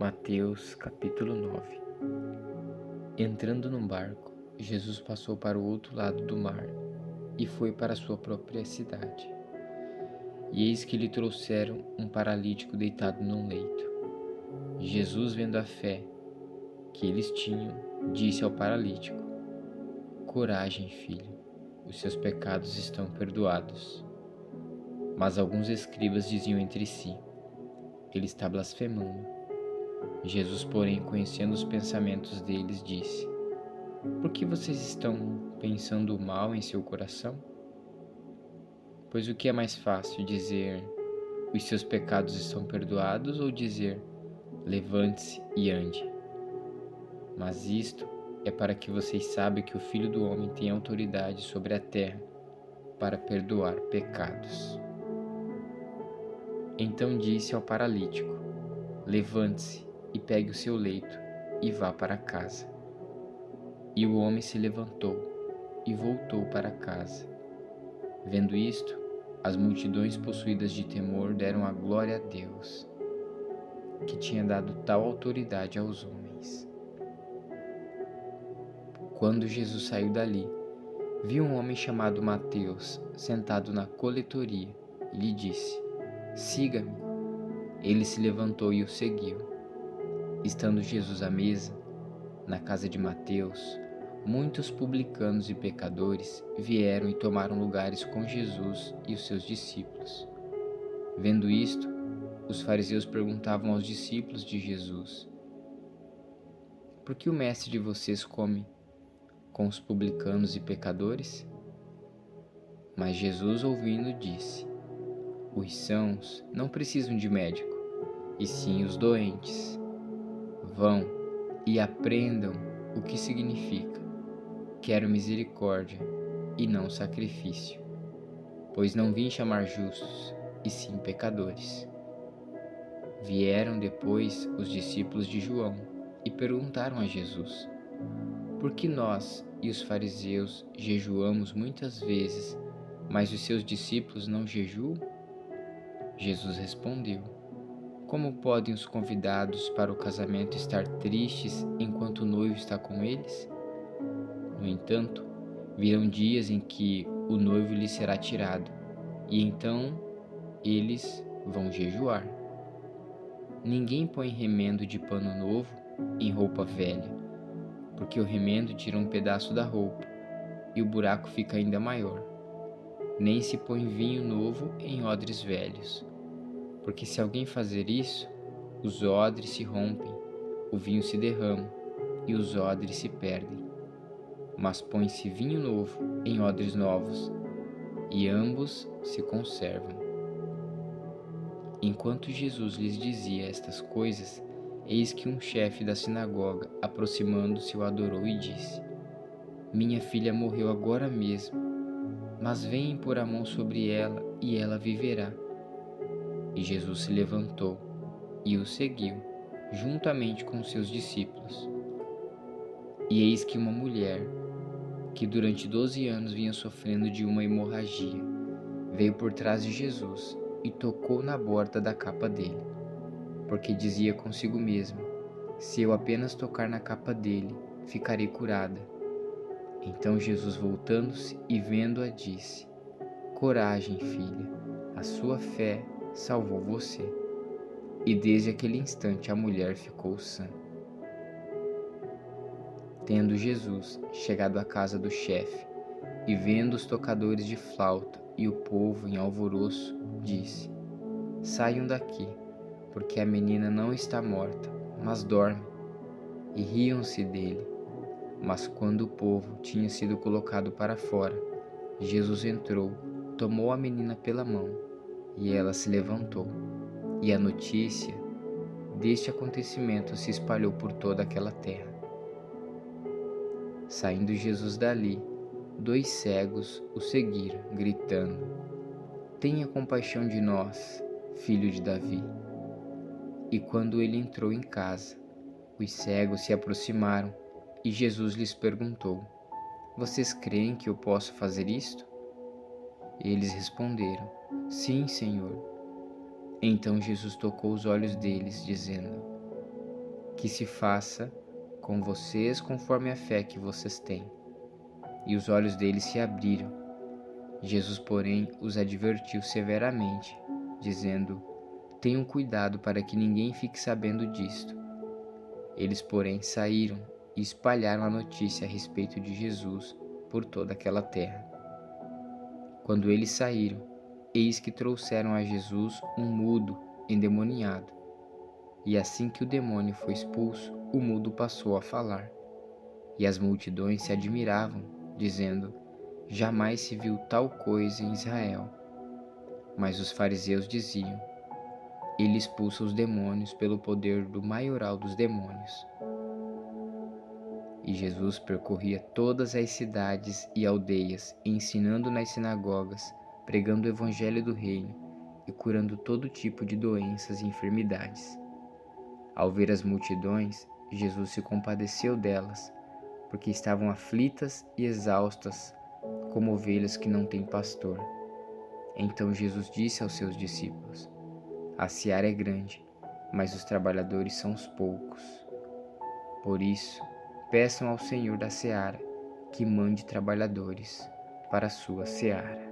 Mateus capítulo 9. Entrando num barco, Jesus passou para o outro lado do mar e foi para sua própria cidade. E eis que lhe trouxeram um paralítico deitado num leito. Jesus, vendo a fé que eles tinham, disse ao paralítico: Coragem, filho, os seus pecados estão perdoados. Mas alguns escribas diziam entre si: Ele está blasfemando. Jesus, porém, conhecendo os pensamentos deles, disse: Por que vocês estão pensando o mal em seu coração? Pois o que é mais fácil, dizer: Os seus pecados estão perdoados, ou dizer: Levante-se e ande? Mas isto é para que vocês saibam que o Filho do Homem tem autoridade sobre a terra para perdoar pecados. Então disse ao paralítico: Levante-se e pegue o seu leito e vá para casa. E o homem se levantou e voltou para casa. Vendo isto, as multidões possuídas de temor deram a glória a Deus, que tinha dado tal autoridade aos homens. Quando Jesus saiu dali, viu um homem chamado Mateus sentado na coletoria e lhe disse: Siga-me. Ele se levantou e o seguiu. Estando Jesus à mesa, na casa de Mateus, muitos publicanos e pecadores vieram e tomaram lugares com Jesus e os seus discípulos. Vendo isto, os fariseus perguntavam aos discípulos de Jesus: Por que o mestre de vocês come com os publicanos e pecadores? Mas Jesus, ouvindo, disse: Os sãos não precisam de médico, e sim os doentes. Vão e aprendam o que significa: Quero misericórdia e não sacrifício, pois não vim chamar justos, e sim pecadores. Vieram depois os discípulos de João e perguntaram a Jesus: Por que nós e os fariseus jejuamos muitas vezes, mas os seus discípulos não jejuam? Jesus respondeu: Como podem os convidados para o casamento estar tristes enquanto o noivo está com eles? No entanto, virão dias em que o noivo lhes será tirado, e então eles vão jejuar. Ninguém põe remendo de pano novo em roupa velha, porque o remendo tira um pedaço da roupa, e o buraco fica ainda maior. Nem se põe vinho novo em odres velhos, porque se alguém fazer isso, os odres se rompem, o vinho se derrama, e os odres se perdem. Mas põe-se vinho novo em odres novos, e ambos se conservam. Enquanto Jesus lhes dizia estas coisas, eis que um chefe da sinagoga, aproximando-se, o adorou e disse: Minha filha morreu agora mesmo, mas venham pôr a mão sobre ela e ela viverá. E Jesus se levantou e o seguiu, juntamente com seus discípulos. E eis que uma mulher, que durante 12 anos vinha sofrendo de uma hemorragia, veio por trás de Jesus e tocou na borda da capa dele, porque dizia consigo mesma: Se eu apenas tocar na capa dele, ficarei curada. Então Jesus, voltando-se e vendo-a, disse: Coragem, filha, a sua fé salvou você. E desde aquele instante a mulher ficou sã. Tendo Jesus chegado à casa do chefe, e vendo os tocadores de flauta e o povo em alvoroço, disse: Saiam daqui, porque a menina não está morta, mas dorme. E riam-se dele. Mas quando o povo tinha sido colocado para fora, Jesus entrou, tomou a menina pela mão, e ela se levantou. E a notícia deste acontecimento se espalhou por toda aquela terra. Saindo Jesus dali, 2 cegos o seguiram, gritando: Tenha compaixão de nós, filho de Davi. E quando ele entrou em casa, os cegos se aproximaram e Jesus lhes perguntou: Vocês creem que eu posso fazer isto? Eles responderam: Sim, Senhor. Então Jesus tocou os olhos deles, dizendo: que se faça com vocês conforme a fé que vocês têm. E os olhos deles se abriram. Jesus, porém, os advertiu severamente, dizendo: tenham cuidado para que ninguém fique sabendo disto. Eles, porém, saíram e espalharam a notícia a respeito de Jesus por toda aquela terra. Quando eles saíram, eis que trouxeram a Jesus um mudo endemoniado. E assim que o demônio foi expulso, o mudo passou a falar. E as multidões se admiravam, dizendo: jamais se viu tal coisa em Israel. Mas os fariseus diziam: ele expulsa os demônios pelo poder do maioral dos demônios. E Jesus percorria todas as cidades e aldeias, ensinando nas sinagogas, pregando o evangelho do reino e curando todo tipo de doenças e enfermidades. Ao ver as multidões, Jesus se compadeceu delas, porque estavam aflitas e exaustas, como ovelhas que não têm pastor. Então Jesus disse aos seus discípulos: a seara é grande, mas os trabalhadores são os poucos. Por isso, peçam ao Senhor da seara que mande trabalhadores para a sua seara.